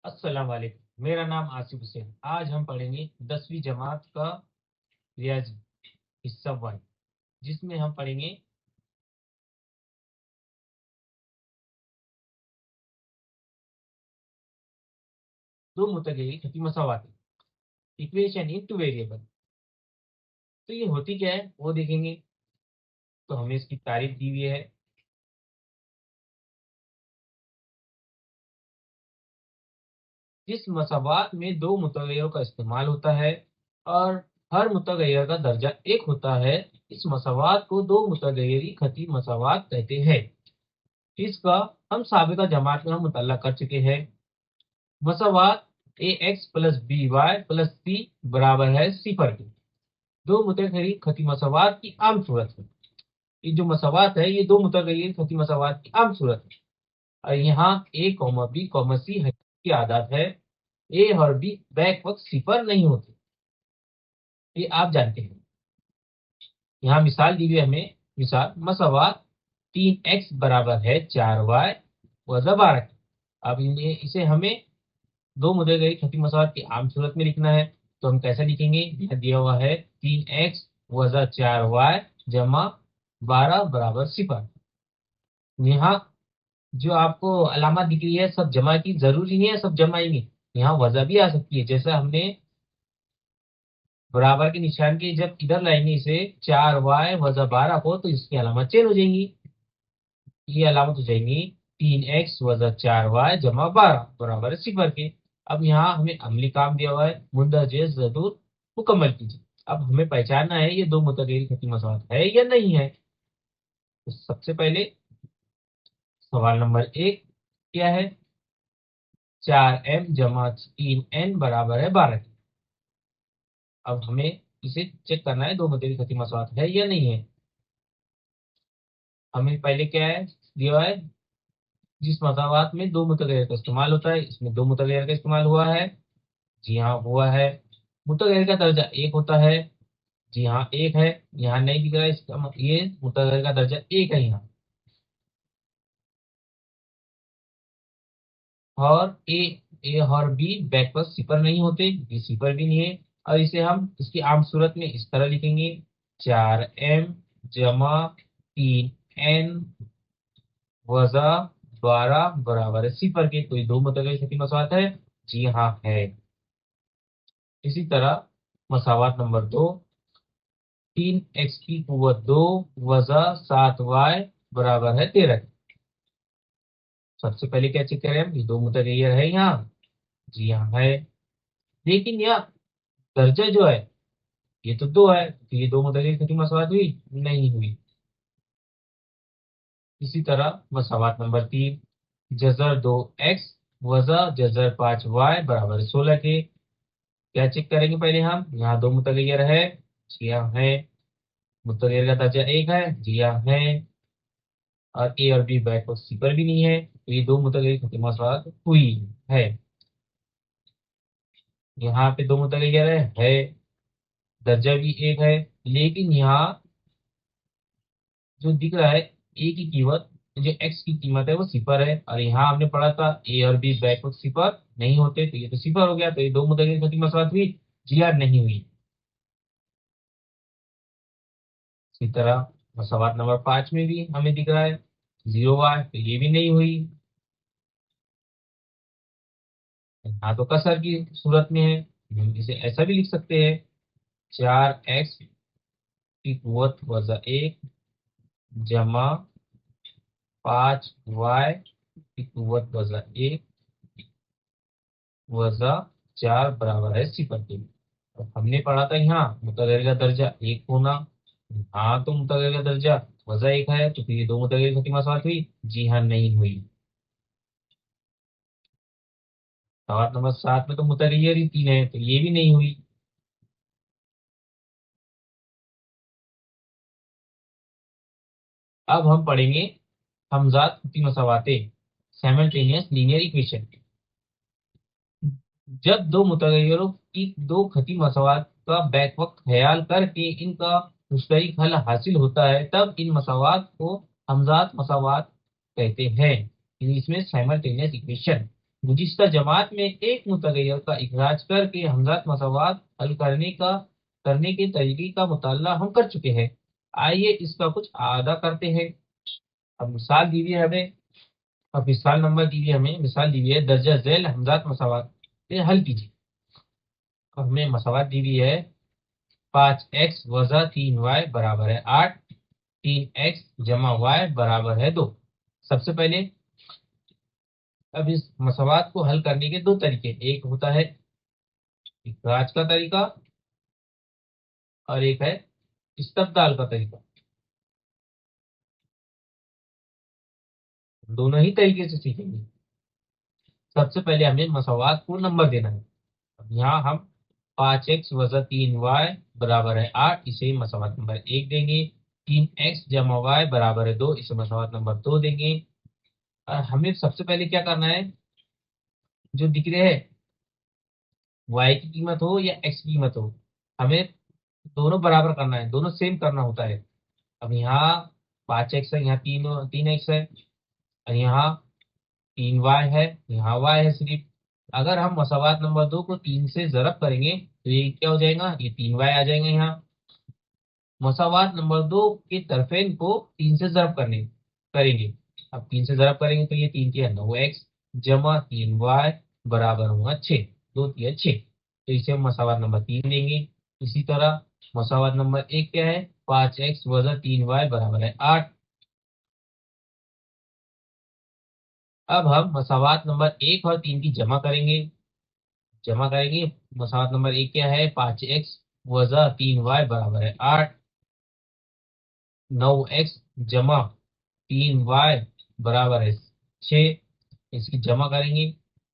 अस्सलाम वालेकुम। मेरा नाम आसिफ हुसैन। आज हम पढ़ेंगे 10वीं जमात का रियाजी हिस्सा 1, जिसमें हम पढ़ेंगे दो मुतगय्यर खती मसावात, इक्वेशन इन टू वेरिएबल। तो ये होती क्या है वो देखेंगे। तो हमें इसकी तारीफ दी हुई है। जिस मसावात में दो मुतगय्यरों का इस्तेमाल होता है और हर मुतगय्यर का दर्जा एक होता है, इस मसावात को दो मुतगय्यरी खती मसावात कहते हैं। इसका हम साबिका जमात में हम मुतल्ला कर चुके हैं। मसावात A X plus B Y plus C बराबर है सिफर के। दो मुतगय्यर खती मसावात की आम सूरत है। ये जो मसावात है ये दो मुतगय्यर खती मसावात की आम सूरत है। और यहाँ ए कॉमा बी कॉमा सी की आदत है। ए और बी बैक वक्त सिफर नहीं होते, ये आप जानते हैं। यहाँ मिसाल दी हुई है हमें। मिसाल मसावात 3x बराबर है 4y वज़ा 12। अब इसे हमें दो मुद्दे गई छठी मसावत की आम सूरत में लिखना है। तो हम कैसे लिखेंगे? यह दिया हुआ है 3x वजा 4y जमा 12 बराबर सिफर। यहाँ जो आपको अलामत दिख रही है सब जमा की, जरूरी नहीं है सब जमा ही नहीं। यहाँ वजह भी आ सकती है। जैसा हमने बराबर के निशान के जब इधर लाएंगे इसे 4y वजा 12 को, तो इसकी अलामत चेंज हो जाएंगी। ये अलामत हो जाएंगी 3x वजा 4y जमा 12 बराबर है सिफर के। अब यहाँ हमें अमली काम दिया हुआ है, मुंदरजे जरूर मुकम्मल कीजिए। अब हमें पहचानना है ये दो मुतगैर खती मसवात है या नहीं है। तो सबसे पहले सवाल नंबर 1 क्या है? 4m जमा 3n बराबर है 12 के। अब हमें इसे चेक करना है दो मुतगैर खती मसवात है या नहीं है। हमें पहले क्या है दिया हुआ है? जिस मसावात में दो मुतगैर का इस्तेमाल होता है, इसमें दो मुतगैर का इस्तेमाल हुआ है। जी हाँ हुआ है। मुतगैर का दर्जा एक होता है। जी हाँ एक है। यहाँ नहीं दिख रहा है इसका ये मुतगैर का दर्जा एक है यहाँ। और ए और बी बैक पर सिफर नहीं होते, ये सिफर भी नहीं है। और इसे हम इसकी आम सूरत में इस तरह लिखेंगे 4m जमा 3n वजा 12 बराबर है सिफर के। तो ये दो मुतगैर शक्ल मसवात है। जी हाँ है। इसी तरह मसावात नंबर 2, 3x की कुवत 2 वजा 7y बराबर है 13। सबसे पहले क्या चेक करें हम? ये दो मुतगैयर है यहाँ। जी हाँ है। लेकिन यह दर्जा जो है ये तो 2 है, तो ये दो मुतगैयर कितनी मसावात हुई? नहीं हुई। इसी तरह मसावात नंबर 3, जजर 2x वजा जजर 5y बराबर है 16 के। क्या चेक करेंगे पहले हम? यहाँ दो मुतगैयर है। जी हाँ है। मुतगैर का दर्जा एक है। जी हाँ है। और ए और बी बैक और सी पर भी नहीं है, तो ये दो मुतगैर खती मसवात हुई है। यहाँ पे दो मुतगैर है। दर्जा भी एक है। लेकिन यहाँ जो दिख रहा है ए की कीमत, जो एक्स की कीमत है वो सिफर है। और यहाँ हमने पढ़ा था ए और बी बैक और सिफर नहीं होते, तो ये तो सिफर हो गया। तो ये दो मुतगैर खती मसवात हुई? जी हाँ नहीं हुई। इसी तरह मसवात नंबर 5 में भी हमें दिख रहा है 0y, तो ये भी नहीं हुई। यहाँ तो कसर की सूरत में है। हम इसे ऐसा भी लिख सकते हैं 4x की कुवत वजा 1 जमा 5y की कुवत वजा 1 वजा 4 बराबर है सिफर के। और हमने पढ़ा था यहाँ मुतगैर का दर्जा एक होना। हाँ तो मुतगैर का दर्जा वजा एक है, तो फिर ये दो मुतगैर की मसवात हुई? जी हाँ नहीं हुई। सवाल नंबर 7 में तो मुतगैर ही 3 है, तो ये भी नहीं हुई। अब हम पढ़ेंगे हमजात की मसवातें, साइमल्टेनियस लीनियर इक्वेशन। जब दो मुतगैयरों की दो खती मसवात का बैक वक्त ख्याल करके इनका मुश्तरक हल हासिल होता है, तब इन मसवात को हमजात मसवात कहते हैं। इसमें साइमल्टेनियस इक्वेशन गुज़िश्ता जमात में एक मुतगय्यर का इखराज करके हमज़ात मसावात हल करने के तरीके का मुताला हम कर चुके हैं। आइए इसका कुछ अदा करते हैं। अब मिसाल दी हुई है हमें, अब मिसाल नंबर दी हुई है हमें, मिसाल दी हुई है दर्जा झेल हमज़ात मसावात, ये हल कीजिए। अब हमें मसावात दी हुई है 5x वज़ा 3y बराबर है 8, 3x जमा y बराबर है 2। सबसे पहले अब इस मसवात को हल करने के दो तरीके, एक होता है इखराज का तरीका और एक है इस्तब्दाल का तरीका। दोनों ही तरीके से सीखेंगे। सबसे पहले हमें मसवात को नंबर देना है। अब यहाँ हम 5x वजा 3y बराबर है 8, इसे मसवात नंबर 1 देंगे। 3x जमा y बराबर है 2, इसे मसवात नंबर 2 देंगे। और हमें सबसे पहले क्या करना है, जो दिख रहे हैं y की कीमत हो या x की कीमत हो, हमें दोनों बराबर करना है, दोनों सेम करना होता है। अब यहाँ 5x है, यहाँ 3x है, और यहाँ 3y है, यहाँ y है सिर्फ। अगर हम मसावात नंबर 2 को 3 से ज़रब करेंगे तो ये क्या हो जाएगा, ये 3y आ जाएगा। यहाँ मसावात नंबर 2 के तरफेन को 3 से ज़रब करेंगे। अब 3 से ज़रब करेंगे तो ये 3 की 9x जमा 3y बराबर होगा 6, 2 3 6, तो इसे हम मसावात नंबर 3 देंगे। इसी तरह मसावात नंबर 1 क्या है, 5x वजा 3y बराबर है 8। अब हम मसावात नंबर 1 और 3 की जमा करेंगे। मसावात नंबर 1 क्या है, 5x वजा 3y बराबर है 8, 9x जमा 3y बराबर है 6, इसकी जमा करेंगे।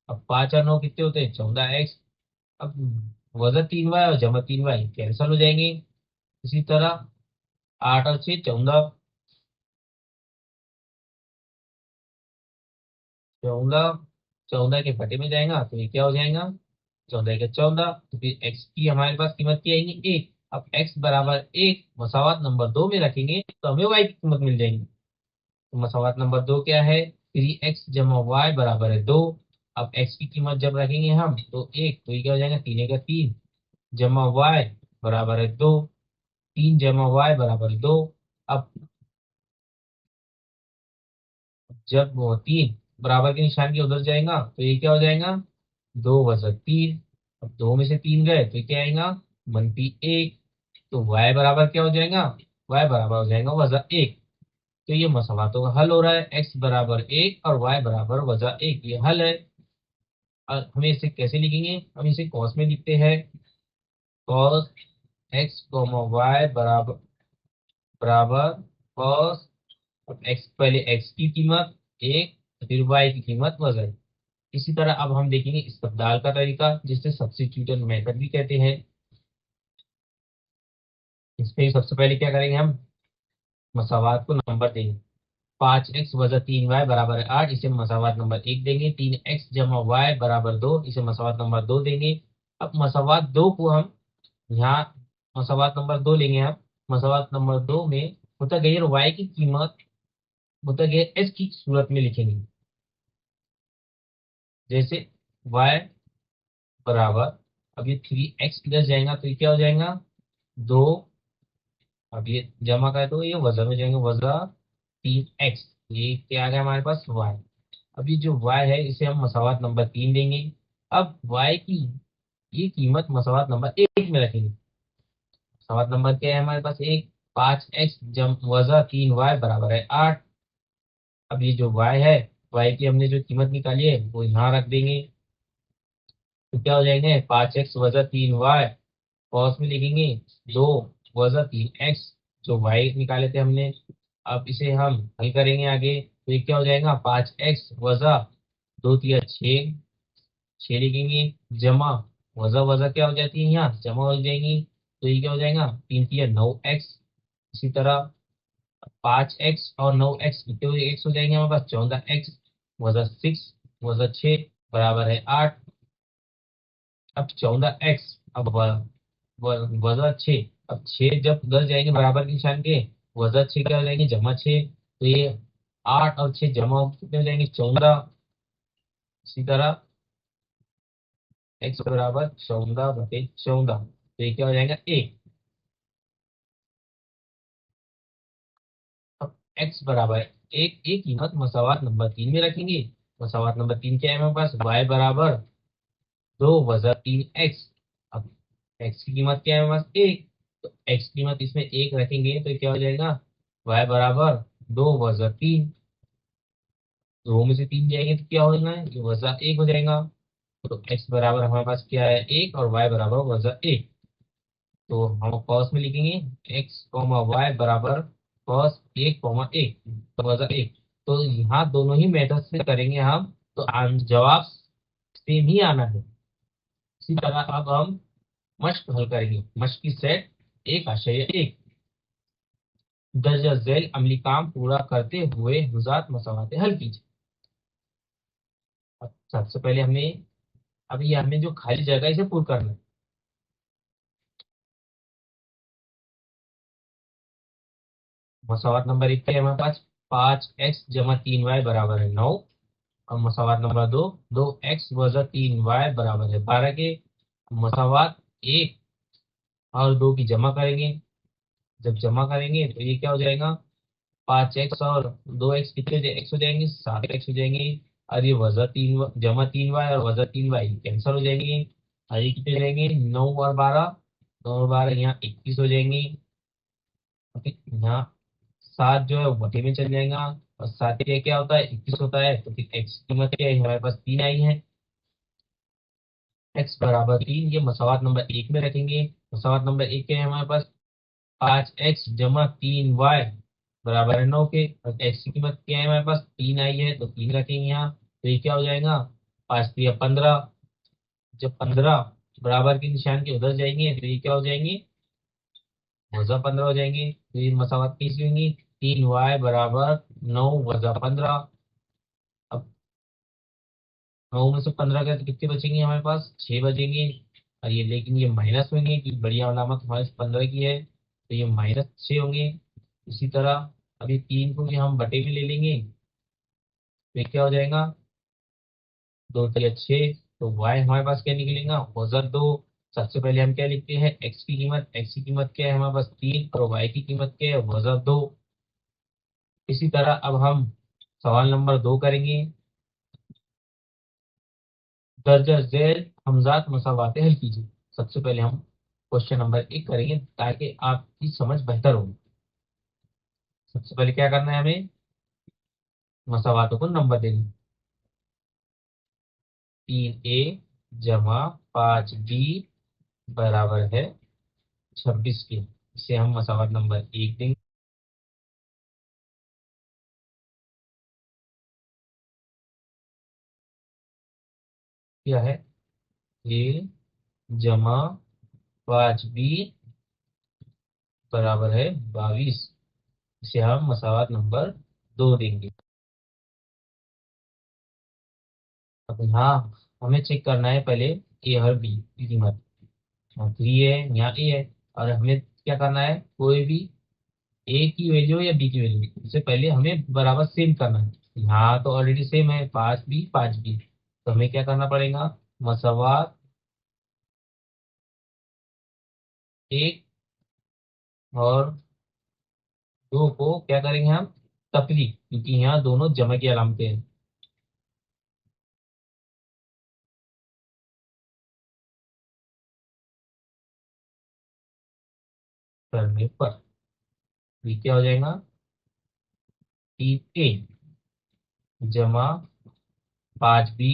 अब 5 और 9 कितने होते हैं, 14x। अब वजन 3y और जमा 3y कैंसल हो जाएंगे। इसी तरह 8 और 6 14, 14 14 के फटे में जाएगा तो ये क्या हो जाएगा, 14 के 14। तो फिर x की हमारे पास कीमत क्या आएगी, 1। अब x बराबर 1 मसावात नंबर 2 में रखेंगे तो हमें y की कीमत मिल जाएगी। तो मसावात नंबर 2 क्या है, 3x जमा वाई बराबर है 2। अब x की कीमत जब रखेंगे हम तो 1, तो ये क्या हो जाएगा, 3 का 3 जमा वाई बराबर है 2, 3 जमा वाई बराबर 2। अब जब वो 3 बराबर के निशान के उधर जाएगा तो ये क्या हो जाएगा, 2 वजा 3। अब 2 में से 3 गए तो ये क्या आएगा, -1। तो y बराबर क्या हो जाएगा, y बराबर हो जाएगा वजा 1। तो ये मसवातों का हल हो रहा है, x बराबर 1 और y बराबर वजा 1, ये हल है। और हमें इसे कैसे लिखेंगे, हम इसे कॉस में लिखते हैं। कॉस x y बराबर बराबर कॉस, अब x पहले x की कीमत 1, फिर y की कीमत वजन। इसी तरह अब हम देखेंगे इस्तबदाल का तरीका, जिसे सब्स्टिट्यूशन मेथड भी कहते हैं। इसमें सबसे पहले क्या करेंगे, हम मसावात को नंबर देंगे। 5x वजा 3y बराबर है 8, इसे मसावात नंबर 1 देंगे। 3x जमा y बराबर 2, इसे मसावात नंबर 2 देंगे। अब मसावात 2 को हम यहाँ मसावात नंबर 2 लेंगे। हम मसावात नंबर 2 में मुतगैर y की कीमत मुतगैर s की सूरत में लिखेंगे। जैसे y बराबर, अब ये 3x इधर जाएगा तो ये क्या हो जाएगा, 2। अब ये जमा कर दो, ये वजन में जाएंगे, वजा 3x, ये क्या आ गया हमारे पास y। अब ये जो y है इसे हम मसावात नंबर 3 देंगे। अब y की ये कीमत मसावात नंबर 1 में रखेंगे। मसावात नंबर क्या है हमारे पास, 1। 5x जम वजा 3y बराबर है 8। अब ये जो y है, y की हमने जो कीमत निकाली है वो यहाँ रख देंगे। तो क्या हो जाएंगे, 5x वजा 3y, कॉस में लिखेंगे 2 वजा 3x, जो y निकाले थे हमने। अब इसे हम हल करेंगे आगे तो ये क्या हो जाएगा, 5x वजा 2 तिया 6, 6 लिखेंगे, जमा वजा वजा क्या हो जाती है, यहाँ जमा हो जाएंगी तो ये क्या हो जाएगा, 3 तिया 9x। इसी तरह 5x और 9x कितने एक्स हो जाएंगे हमारे पास, 14x वजा 6 वजा 6 बराबर है 8। अब 14x, अब वजा 6, अब 6 जब उधर जाएंगे बराबर के निशान के, वजा 6 क्या हो जाएंगे, जमा 6। तो ये 8 और 6 जमा कितने हो जाएंगे, 14। इसी तरह x बराबर 14/14, तो ये क्या हो जाएगा 1। अब x बराबर एक कीमत मसावात नंबर 3 में रखेंगे। मसावात नंबर 3 क्या है हमारे पास, y बराबर 2 - 3x। अब x की कीमत क्या है हमारे पास 1, तो x की कीमत इसमें 1 रखेंगे तो क्या हो जाएगा, y बराबर 2 - 3। दो में से 3 जाएंगे तो क्या होना है, ये -1 हो जाएगा। तो x बराबर हमारे पास क्या है 1 और y बराबर -1। तो हम कॉस में लिखेंगे x, y बराबर cos 1, 1 तो -1। तो यहाँ दोनों ही मेथड से करेंगे हम, तो जवाब सेम ही आना है। इसी तरह अब हम मश्क हल करेंगे। मश्क की सेट एक आशय एक। दर्ज झैल अमली काम पूरा करते हुए हुजात मसवाते हल कीजिए। अब सबसे पहले हमें, अब ये हमें जो खाली जगह है, इसे पूर्ण करना है। मसवात नंबर 1 क्या है हमारे पास, 5x - 3y बराबर है 9। और मसावात नंबर 2, 2x - 3y बराबर है 12 के। मसावात 1 और 2 की जमा करेंगे। जब जमा करेंगे तो ये क्या हो जाएगा, 5x और 2x कितने x हो जाएंगे, 7x हो जाएंगे। और ये -3 - 3y और -3y कैंसिल हो जाएंगे। और ये कितने हो जाएंगे, 9 और 12, 9 और 12 यहाँ 21 हो जाएंगे। ओके, यहाँ 7 जो है वो बटे में चल जाएगा। और 7 क्या क्या होता है, 21 होता है। तो फिर x की कीमत क्या है, हमारे पास 3 आई है। x बराबर 3, ये मसवात नंबर 1 में रखेंगे। मसवात नंबर 1 क्या है हमारे पास, 5x - 3y बराबर है 9 के। और x की कीमत क्या है हमारे पास, 3 आई है, तो 3 रखेंगे यहाँ। तो ये क्या हो जाएगा, 5 × 3 = 15। जब 15 बराबर के निशान के उधर जाएंगे तो ये क्या हो जाएंगे, -15 हो जाएंगे। तो ये मसावत कैसी होंगी, 3y बराबर 9 - 15। अब 9 में से 15 गए तो कितने बचेंगे हमारे पास, 6 बचेंगे। और ये लेकिन ये माइनस होंगे क्योंकि बढ़िया अलामत हमारे 15 की है, तो ये -6 होंगे। इसी तरह अभी 3 को भी हम बटे में ले लेंगे, तो ये क्या हो जाएगा, 2 × 6। तो y हमारे पास क्या निकलेगा, औसत 2। सबसे पहले हम क्या लिखते हैं, x की कीमत क्या है हमारे पास 3, और y की कीमत क्या है, औसत 2। इसी तरह अब हम सवाल नंबर 2 करेंगे। दर्ज झैल हमजात मसावाते हल कीजिए। सबसे पहले हम क्वेश्चन नंबर 1 करेंगे ताकि आपकी समझ बेहतर हो। सबसे पहले क्या करना है, हमें मसावातों को नंबर देना। 3a जमा 5b बराबर है 26 के। इसे हम मसावात नंबर 1 देंगे। क्या है, a जमा 5b बराबर है 22। इसे हम मसावात नंबर 2 देंगे। अब यहाँ हमें चेक करना है पहले ए और बी की कीमत। 3 है, यहाँ ए है। और हमें क्या करना है, कोई भी ए की वैल्यू या बी की वैल्यू, इससे पहले हमें बराबर सेम करना है। यहाँ तो ऑलरेडी सेम है, 5b 5b। तो हमें क्या करना पड़ेगा, मसवात 1 और 2 को क्या करेंगे हम, तफरीक, क्योंकि यहाँ दोनों जमा की अलामतें हैं। करने पर ये क्या हो जाएगा, 3a जमा 5b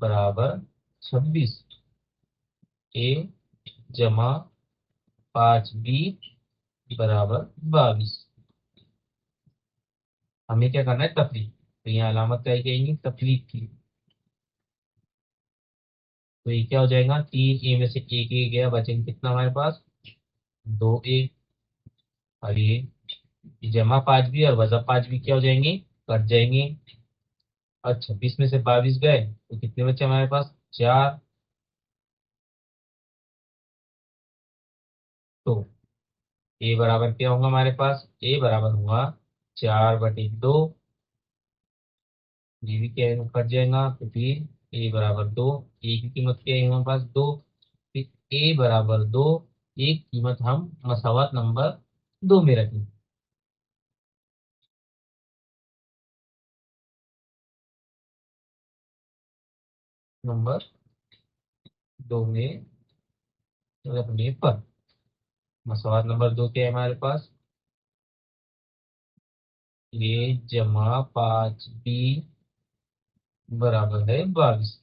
बराबर 26। ए जमा 5b बराबर 22। हमें क्या करना है, तफरीक। तो यहाँ अलामत क्या कहेंगे, तफरीक की। तो ये क्या हो जाएगा, 3a में से एक ए गया, बचेंगे कितना हमारे पास, 2a। और ये जमा 5b और वजा 5b क्या हो जाएंगे, कट जाएंगे। और 26 में से 22 गए तो कितने बचे हमारे पास, 4। तो ए बराबर क्या होगा हमारे पास, ए बराबर होगा 4/2। ये भी क्या है, कट जाएगा, तो फिर ए बराबर 2। ए की कीमत क्या है हमारे पास 2। फिर ए बराबर 2, एक कीमत हम मसावात नंबर 2 में रखें। नंबर 2 में रखने पर मसावात नंबर 2 क्या है हमारे पास, ए जमा 5 बी बराबर है 22।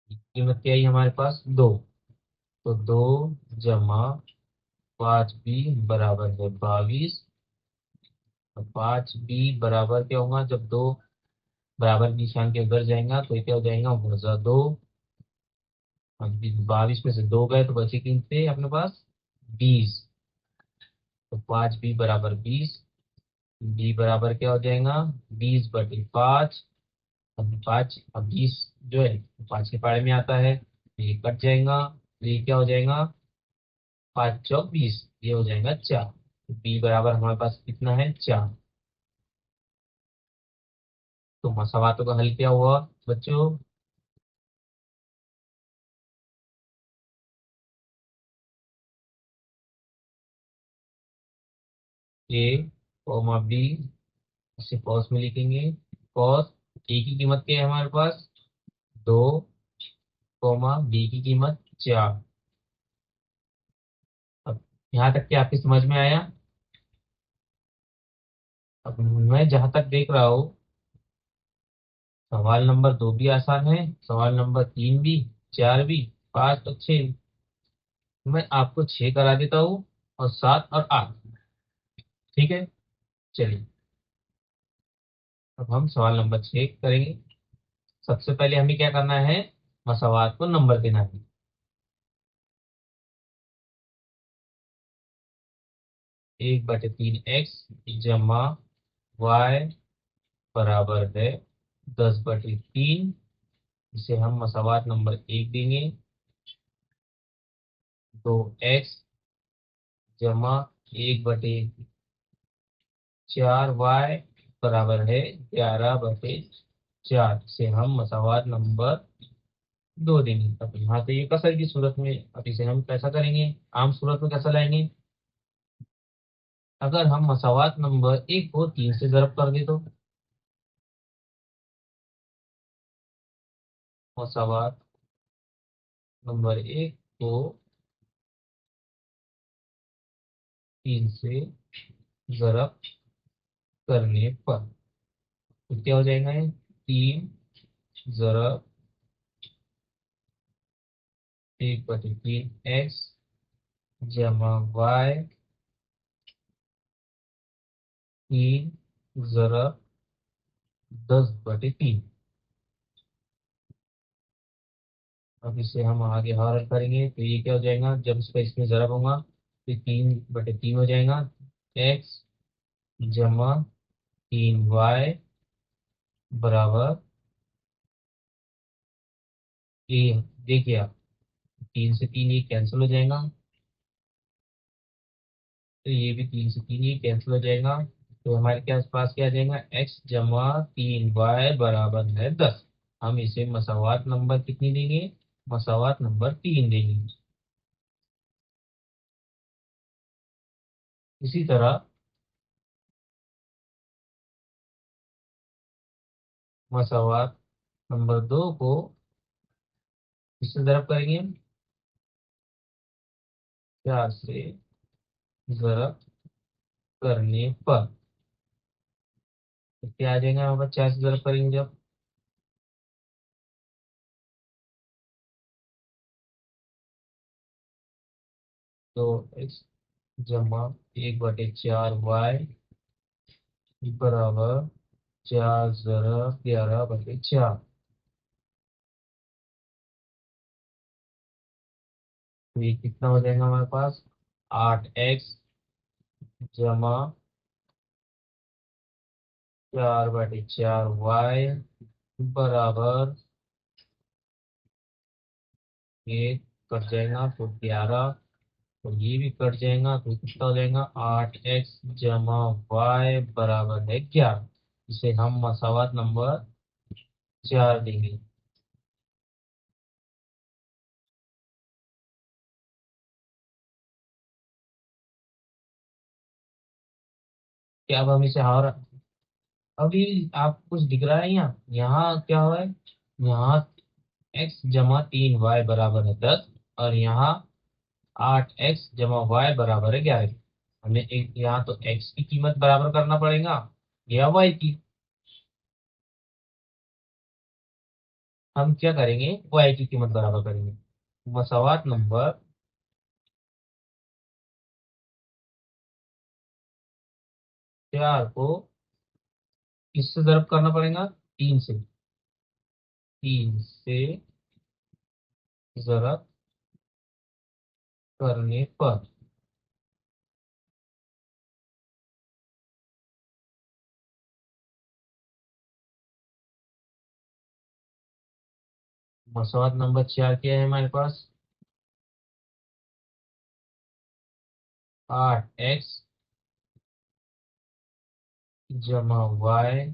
कीमत क्या है हमारे पास 2, तो 2 जमा 5 बी बराबर है 22। 5 बी बराबर क्या होगा, जब दो बराबर निशान के उधर जाएगा तो ये क्या हो जाएगा, गुणजा 2। अब 22 में से 2 गए तो बचे कितने अपने पास, 20। तो 5 बी बराबर 20। बी बराबर क्या हो जाएगा, 20/5। अब 5, अब 20 जो है 5 के पारे में आता है, तो ये कट जाएगा, तो ये क्या हो जाएगा, 5 चौक 20, ये हो जाएगा 4। बी बराबर हमारे पास कितना है, 4। तो मसावातों का हल क्या हुआ बच्चों, ए कॉमा बी, इसे कॉस में लिखेंगे। कॉस ए की कीमत क्या है हमारे पास 2, कॉमा बी की कीमत 4। अब यहाँ तक क्या आपकी समझ में आया। अब मैं जहां तक देख रहा हूँ, सवाल नंबर 2 भी आसान है, सवाल नंबर 3 भी, 4 भी, 5 और 6। मैं आपको 6 करा देता हूँ, और 7 और 8। ठीक है, चलिए अब हम सवाल नंबर 6 करेंगे। सबसे पहले हमें क्या करना है, मसावात को नंबर देना है। 1/3 x जमा वाई बराबर है 10/3। इसे हम मसावात नंबर 1 देंगे। 2x जमा 1/4y बराबर है 11/4। से हम मसावात नंबर 2 देंगे। अब यहाँ से ये कसर की सूरत में, अब इसे हम कैसा करेंगे, आम सूरत में कैसा लाएंगे। अगर हम मसावात नंबर 1 को 3 से ज़रब कर दे तो मसावात नंबर 1 को 3 से ज़रब करने पर तो क्या हो जाएगा, ये 3 ज़रब 1/3 x जमा वाई 3 ज़रब 10/3। अब इसे हम आगे हल करेंगे तो ये क्या हो जाएगा, जब इसका इसमें ज़रब होगा तो 3/3 हो जाएगा। x जमा 3y बराबर ये, देखिए आप 3 से 3 ये कैंसिल हो जाएगा, तो ये भी 3 से 3 ये कैंसिल हो जाएगा। तो हमारे के आसपास क्या आ जाएगा, x जमा 3y बराबर है 10। हम इसे मसावात नंबर कितनी देंगे, मसावात नंबर 3 देंगे। इसी तरह मसावात नंबर 2 को किससे ज़रब करेंगे, 4 से ज़रब करने पर तो क्या आ जाएगा हमारे पास, 4 से ज़रब करेंगे जब, तो x जमा 1/4y बराबर 4 ज़रब 11/4। तो ये कितना हो जाएगा हमारे पास, 8x जमा 4/4y बराबर, ये कट जाएगा तो 11। तो ये भी कट जाएगा, तो कितना हो जाएगा 8x जमा वाई बराबर है 11। इसे हम मसावात नंबर 4 देंगे। क्या अब हम इसे और अभी आप कुछ दिख रहा है यहाँ, यहाँ क्या हुआ है, यहाँ x जमा 3y बराबर है 10, और यहाँ 8x जमा वाई बराबर है 11। हमें एक यहाँ तो x की कीमत बराबर करना पड़ेगा या y की। हम क्या करेंगे, y की कीमत बराबर करेंगे। मसावात नंबर 4 को किससे ज़र्ब करना पड़ेगा, 3 से। 3 से ज़र्ब करने पर मसौद नंबर 4 क्या है हमारे पास, 8x जमा वाई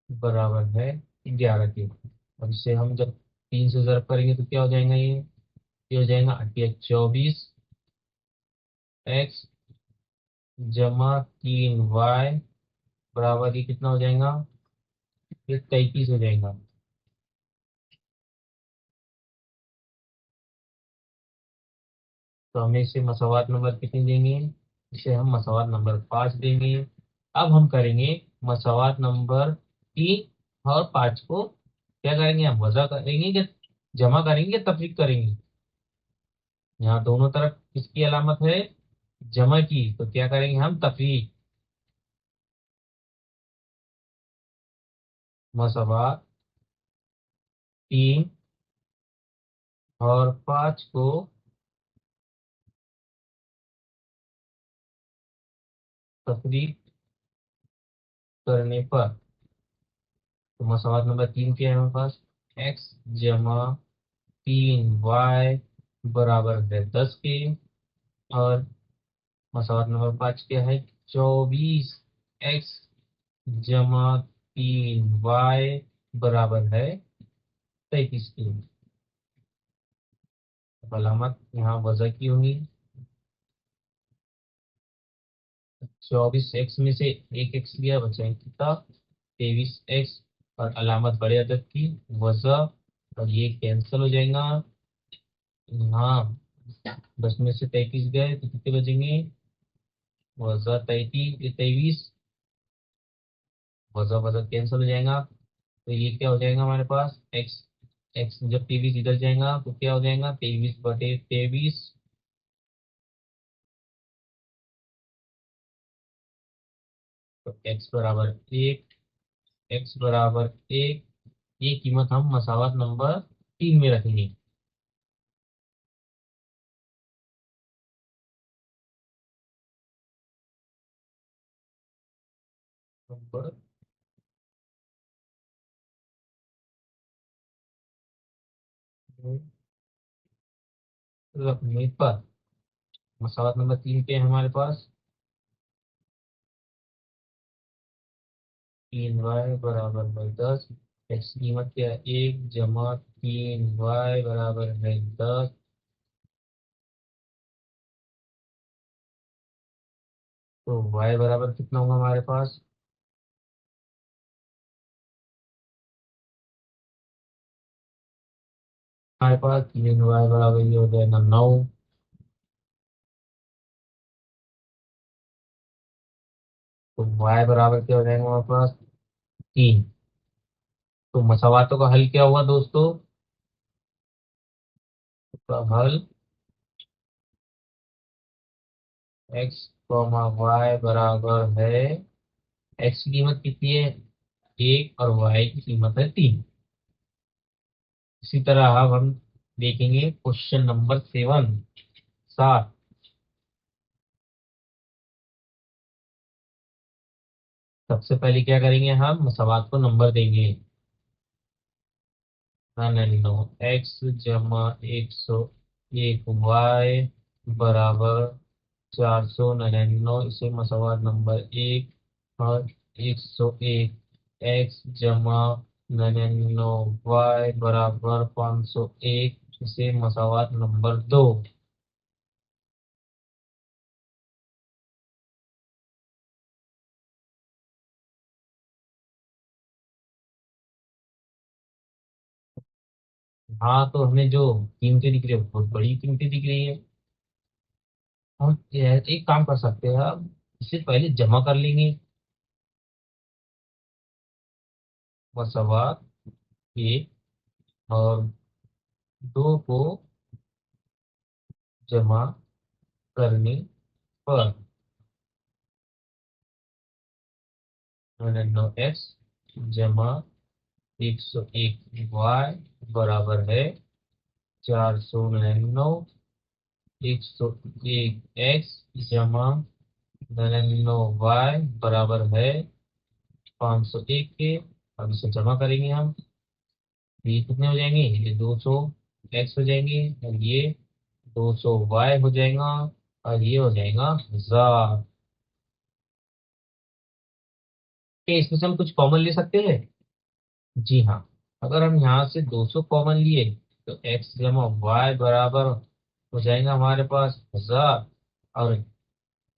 बराबर है 11 के। अब इसे हम जब 3 से ज़र्ब करेंगे तो क्या हो जाएगा, ये हो जाएगा 24x जमा 3y बराबर, ये कितना हो जाएगा, ये 33 हो जाएगा। तो हमें इसे मसवात नंबर कितनी देंगे, इसे हम मसवात नंबर 5 देंगे। अब हम करेंगे मसवात नंबर 3 और 5 को क्या करेंगे, हम वजह करेंगे कि जमा करेंगे, तफरीक करेंगे। यहाँ दोनों तरफ किसकी अलामत है, जमा की, तो क्या करेंगे हम, तफरीक। मसवात 3 और 5 को तफरीक करने पर, तो मसवात नंबर 3 क्या है हमारे पास, x जमा 3y बराबर है 10 के। और मसवात नंबर 5 क्या है, 24x जमा 3y बराबर है 33 की। अब अलामत यहाँ वजह की होगी, 24x में से एक एक्स लिया, बचा कितना, 23x। और अलामत बड़े अदद की वजह, और ये कैंसिल हो जाएगा। हाँ, 10 में से 33 गए तो कितने बचेंगे, वजह 33, ये 23, वजह वजह कैंसिल हो जाएगा। तो ये क्या हो जाएगा हमारे पास, एक्स, एक्स जब 23 इधर जाएगा तो क्या हो जाएगा, 23/23। तो एक्स बराबर 1, एक्स बराबर 1, ये कीमत हम मसावत नंबर 3 में रखेंगे। नंबर रखने पर मसावत नंबर 3 पे है हमारे पास, 3y बराबर है 10। एक्स की कीमत क्या है, 1 जमा 3y बराबर है 10। तो y बराबर कितना होगा हमारे पास, हमारे पास 3y बराबर ये हो जाएगा 9। तो y बराबर क्या हो जाएगा हमारे पास, 3। तो मसावातों का हल क्या हुआ दोस्तों, तो हल x y बराबर है, x की कीमत कितनी है 1, और y की कीमत है 3। इसी तरह अब हम देखेंगे क्वेश्चन नंबर 7। सबसे पहले क्या करेंगे, हम मसावात को नंबर देंगे। हाँ नहीं, नो, x जमा 101y बराबर 499, इसे मसवाद नंबर 1 और 101 एक्स जमा 99 वाई बराबर 501, इसे मसवाद नंबर 2। हाँ, तो हमें जो कीमतें दिख रही है बहुत बड़ी कीमतें दिख रही है। हम एक काम कर सकते हैं, हम इसे पहले जमा कर लेंगे। मसवाद 1 और 2 को जमा करने पर 99 एक्स जमा 101 वाई बराबर है 499, 101 एक्स जमा 99 वाई बराबर है 501 के। अब इसे जमा करेंगे हम। ये कितने हो जाएंगे, ये 200 एक्स हो जाएंगे, और ये 200 वाई हो जाएगा, और ये हो जाएगा 1000। क्या इसमें से हम कुछ कॉमन ले सकते हैं? जी हाँ। अगर हम यहाँ से 200 कॉमन लिए तो एक्स जमा वाई बराबर हो जाएगा हमारे पास 1000, और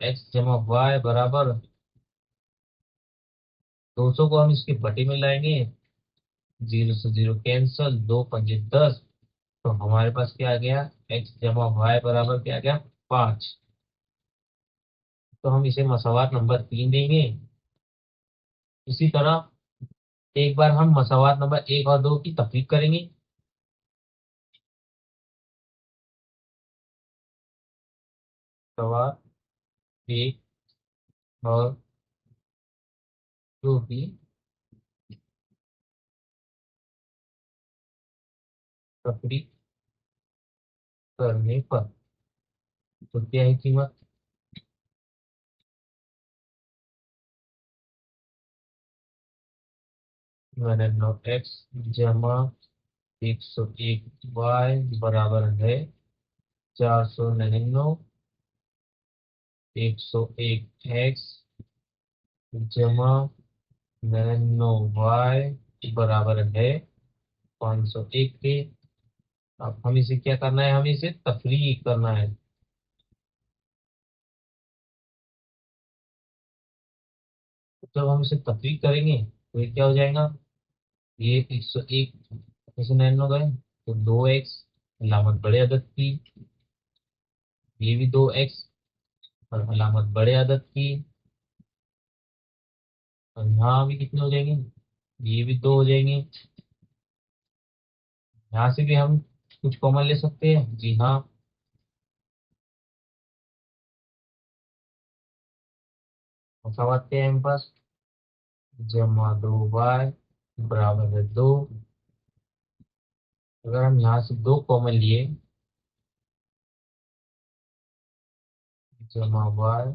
एक्स जमा वाई बराबर 200 को हम इसके बटे में लाएंगे। 0 से 0 कैंसल, 2 × 5 = 10। तो हमारे पास क्या आ गया, एक्स जमा वाई बराबर क्या आ गया, 5। तो हम इसे मसवात नंबर 3 देंगे। इसी तरह एक बार हम मसवात नंबर 1 और 2 की तफरीक करेंगे। मसवात 1 और 2 की तफरीक करने पर तो क्या है कीमत, मैंने 9 एक्स जमा 101 वाई बराबर है 499, 101 एक्स जमा 99 वाई बराबर है 501 के। अब हम इसे क्या करना है, हमें इसे तफरीक करना है। जब हम इसे तफरीक करेंगे तो ये क्या हो जाएगा, ये 101 में से 9 गए तो 2 एक्स, अलामत बड़े अदद की। ये भी 2 एक्स और अलामत बड़े अदद की। और यहाँ भी कितने हो जाएंगे, ये भी 2 हो जाएंगे। यहाँ से भी हम कुछ कॉमन ले सकते हैं, जी हाँ। मसावत क्या है हमारे पास, जमा 2 वाई बराबर है 2। अगर हम यहाँ से 2 कॉमन लिए, जमा वाई,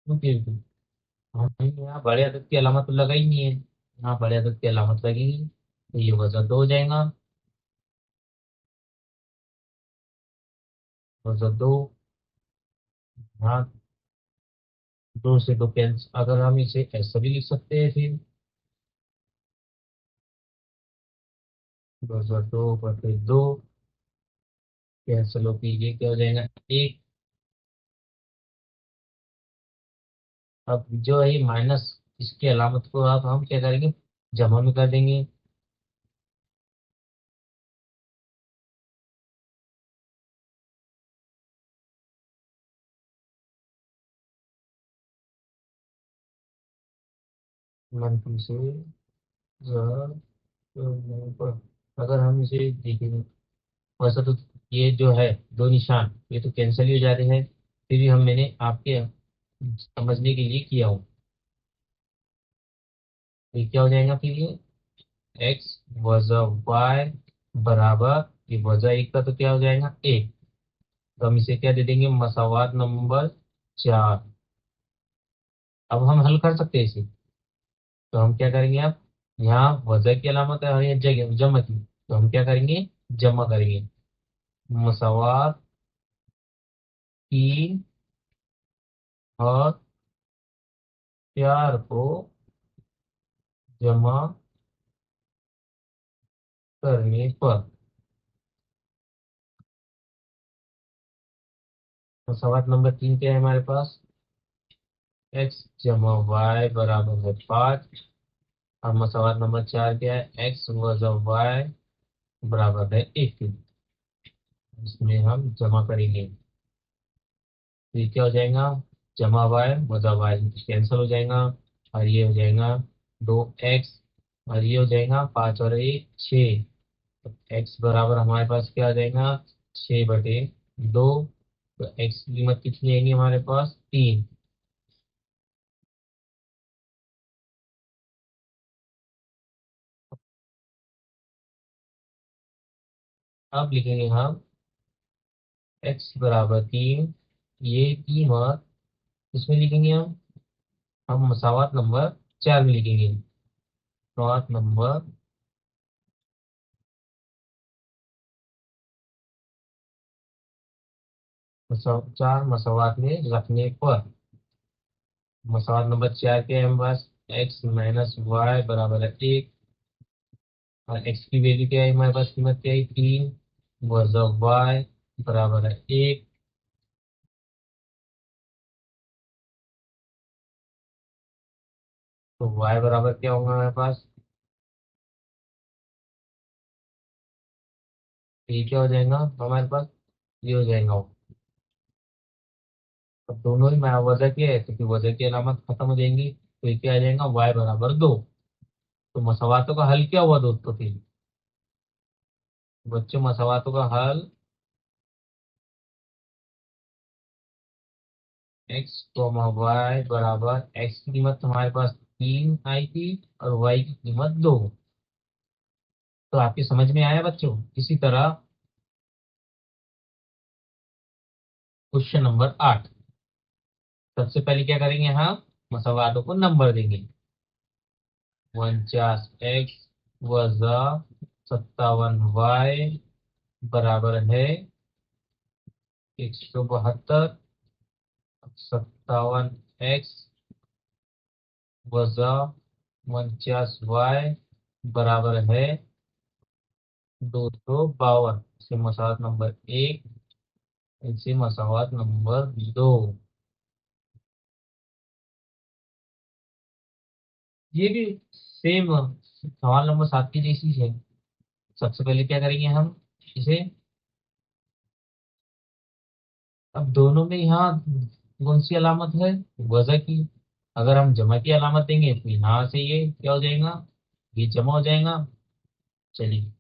क्योंकि हमने यहाँ बड़े अदद की अलामत तो लगाई नहीं है, यहाँ बड़े अदद की अलामत लगेगी तो ये वजह 2 हो जाएगा। वजह 2, यहाँ 2 से 2 कैंसिल। अगर हम इसे ऐसा भी लिख सकते हैं फिर, वजह 2/2 कैंसिल होगी, ये क्या हो जाएगा, 1। अब जो है माइनस, इसकी अलामत को आप हम क्या करेंगे, जमा में कर देंगे। मंफी से ज़रा करने पर, अगर हम इसे देखेंगे वैसा तो ये जो है दो निशान ये तो कैंसिल ही हो जाते हैं, फिर भी हम मैंने आपके समझने के लिए किया हूँ। तो ये क्या हो जाएगा फिर, ये एक्स वजह वाई बराबर, ये वजह 1 का तो क्या हो जाएगा 1। तो हम इसे क्या दे देंगे, मसावात नंबर 4। अब हम हल कर सकते हैं इसे। तो हम क्या करेंगे, अब यहाँ वजह की अलामत है और यहाँ जगह जमा की, तो हम क्या करेंगे, जमा करेंगे। मसावात 3 और 4 को जमा करने पर मसावात नंबर 3 क्या है हमारे पास? x जमा वाई बराबर है 5। और मसावात नंबर 4 क्या है? x वजा वाई बराबर है 1। इसमें हम जमा करेंगे तो ये क्या हो जाएगा? जमा वाई वजा वाई कैंसिल हो जाएगा और ये हो जाएगा 2x। और ये हो जाएगा 5 और 1 6। x बराबर हमारे पास क्या आ जाएगा? 6/2। तो x की कीमत कितनी आएगी हमारे पास? 3। अब लिखेंगे हम x बराबर 3। ये कीमत किसमें लिखेंगे हम मसावात नंबर 4 में लिखेंगे। मसावात नंबर 4 मसावात में रखने पर मसावात नंबर 4 के है हमारे पास? x माइनस वाई बराबर है 1। और x की वैल्यू क्या है हमारे पास? कीमत क्या है? 3 वजा वाई बराबर है 1। तो y बराबर क्या होगा हमारे पास? ये क्या हो जाएगा हमारे पास? ये हो जाएगा। अब दोनों ही वजह के है तो फिर वजह की अलामत खत्म हो जाएंगी तो ये क्या आ जाएगा? y बराबर 2। तो मसवातों का हल क्या हुआ दोस्तों? फिर बच्चों मसवातों का हल x y बराबर x की कीमत हमारे पास 3 आई थी और y की कीमत 2। तो आपकी समझ में आया बच्चों? इसी तरह क्वेश्चन नंबर 8। सबसे पहले क्या करेंगे हम? मसवातों को नंबर देंगे। 49x वजा 57y बराबर है 172। 57x वजा 49y बराबर है 252। इसे मसवात नंबर 1। इसे मसवात नंबर 2। ये भी सेम सवाल नंबर 7 की जैसी है। सबसे पहले क्या करेंगे हम? इसे अब दोनों में यहाँ कौन सी अलामत है? वजह की। अगर हम जमा की अलामत देंगे तो यहाँ से ये क्या हो जाएगा? ये जमा हो जाएगा। चलिए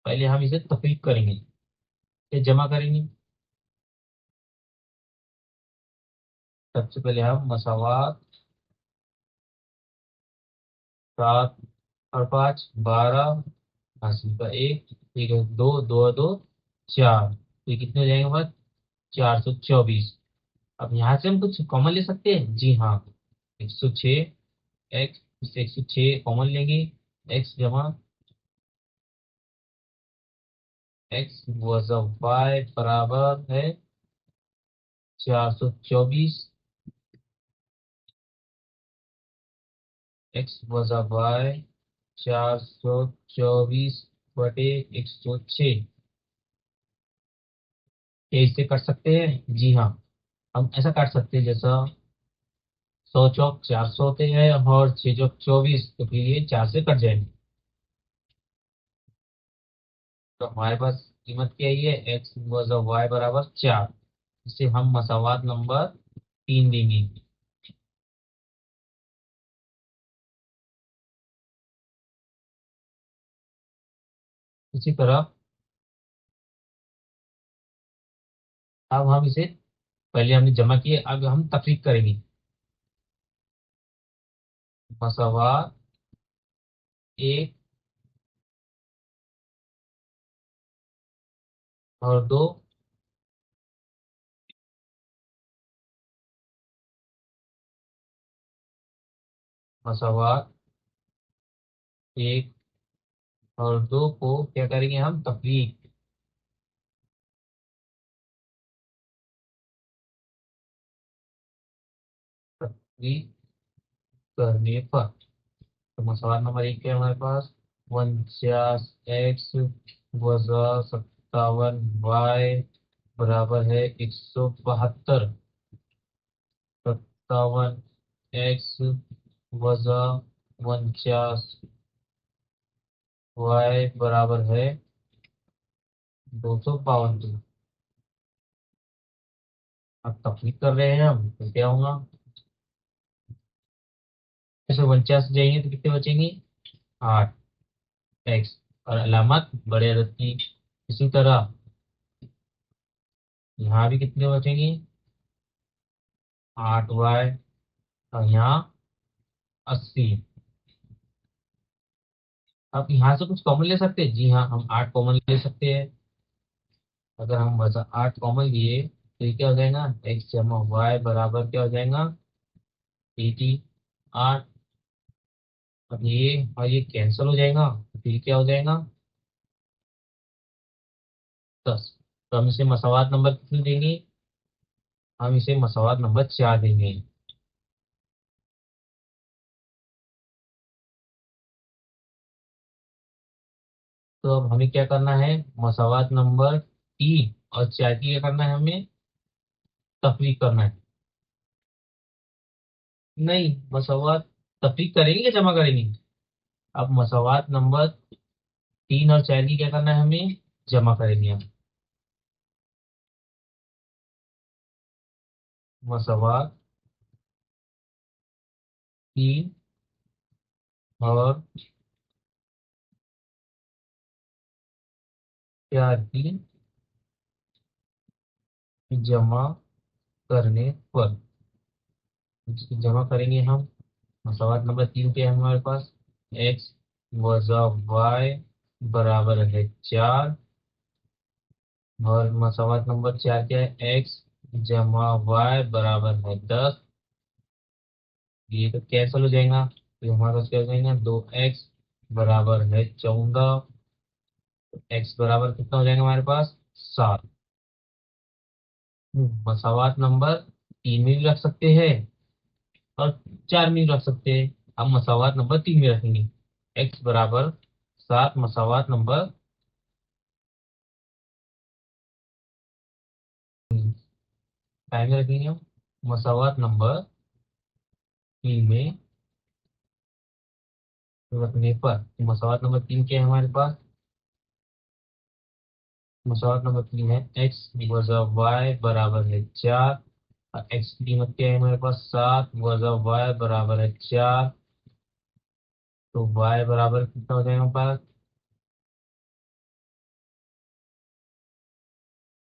पहले हम इसे तफरीक करेंगे। ये जमा करेंगे। सबसे पहले हम मसावात 7 और 5 12 हासिल का 1 ठीक है 2 2 2 4। तो ये कितने हो जाएंगे हमारे? 424। अब यहाँ से हम कुछ कॉमन ले सकते हैं? जी हाँ। 106 एक्स, इसे 106 कॉमन लेंगे। एक्स जमा एक्स वजा वाई बराबर है 424। एक्स वजा वाई 424/106। क्या इससे कर सकते हैं? जी हाँ। हम ऐसा काट सकते हैं जैसा 100 चौक 400 होते हैं और 6 चौक 24 तो फिर ये 4 से कट जाएंगे। तो हमारे पास कीमत क्या ही है? एक्स वजा वाई बराबर 4। इसे हम मसावात नंबर 3 देंगे। इसी तरह अब हम इसे पहले हमने जमा किए अब हम तफरीक करेंगे। मसावात 1 और 2 मसावात 1 और 2 को क्या करेंगे हम? तफरीक। करने पर। तो सवाल नंबर 1 क्या है हमारे पास, 49x वजा 57y बराबर है 172। 57x वजा 49y बराबर है 252। अब तकलीफ कर रहे हैं हम, तो क्या होगा, इसमें 49 जाएंगे तो कितने बचेंगे, 8x, और अलामत बड़े अदद की। इसी तरह यहाँ भी कितने बचेंगे, 8y, और यहाँ 80। अब यहाँ से कुछ कॉमन ले सकते हैं, जी हाँ हम 8 कॉमन ले सकते हैं। अगर हम बचा 8 कॉमन लिए तो ये क्या हो जाएगा, x जमा वाई बराबर क्या हो जाएगा, 8। अब ये और ये कैंसिल हो जाएगा, तो फिर क्या हो जाएगा, 10। तो हम इसे मसवात नंबर कितनी देंगे, हम इसे मसवात नंबर 4 देंगे। तो अब हमें क्या करना है, मसवात नंबर 3 और 4 की क्या करना है, हमें तफरीक करना है। नहीं, मसवात तफरीक करेंगे या जमा करेंगे। अब मसवात नंबर 3 और 4 की क्या करना है, हमें जमा करेंगे हम। मसवात 3 और 4 की जमा करने पर, इसकी जमा करेंगे हम। सवाल नंबर 3 क्या है हमारे पास, x वजा y बराबर है 4, और मसवात नंबर 4 क्या है, x जमा y बराबर है 10। ये तो कैंसिल हो जाएगा, तो हमारे पास क्या हो जाएगा, 2x बराबर है 14। x बराबर कितना हो जाएगा हमारे पास, 7। मसवात नंबर 3 में भी रख सकते हैं और 4 में भी रख सकते हैं। हम मसवात नंबर 3 में रखेंगे, x बराबर 7 मसवात नंबर, टाइम में रखेंगे हम, मसवात नंबर 3 में रखने पर। मसवात नंबर 3 क्या है हमारे पास, मसवात नंबर 3 है x वजा y बराबर है 4, और x की कीमत क्या है हमारे पास, 7 वजा y बराबर है 4। तो y बराबर कितना हो जाएगा हमारे पास,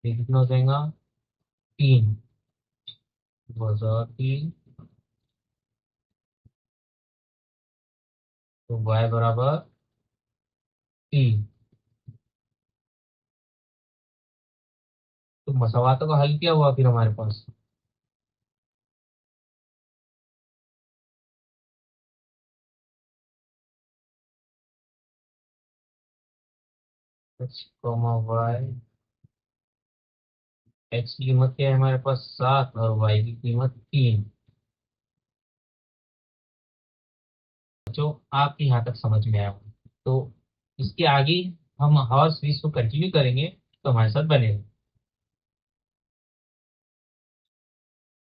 ये कितना हो जाएगा, 3 वजा 3। तो y बराबर 3। तो मसवातों का हल क्या हुआ फिर हमारे पास, x y, x की कीमत क्या है हमारे पास, 7, और y की कीमत 3। जो आपके यहाँ तक समझ में आया हो, तो इसके आगे हम हॉर्स फिश को कंटिन्यू करेंगे, तो हमारे साथ बने रहें।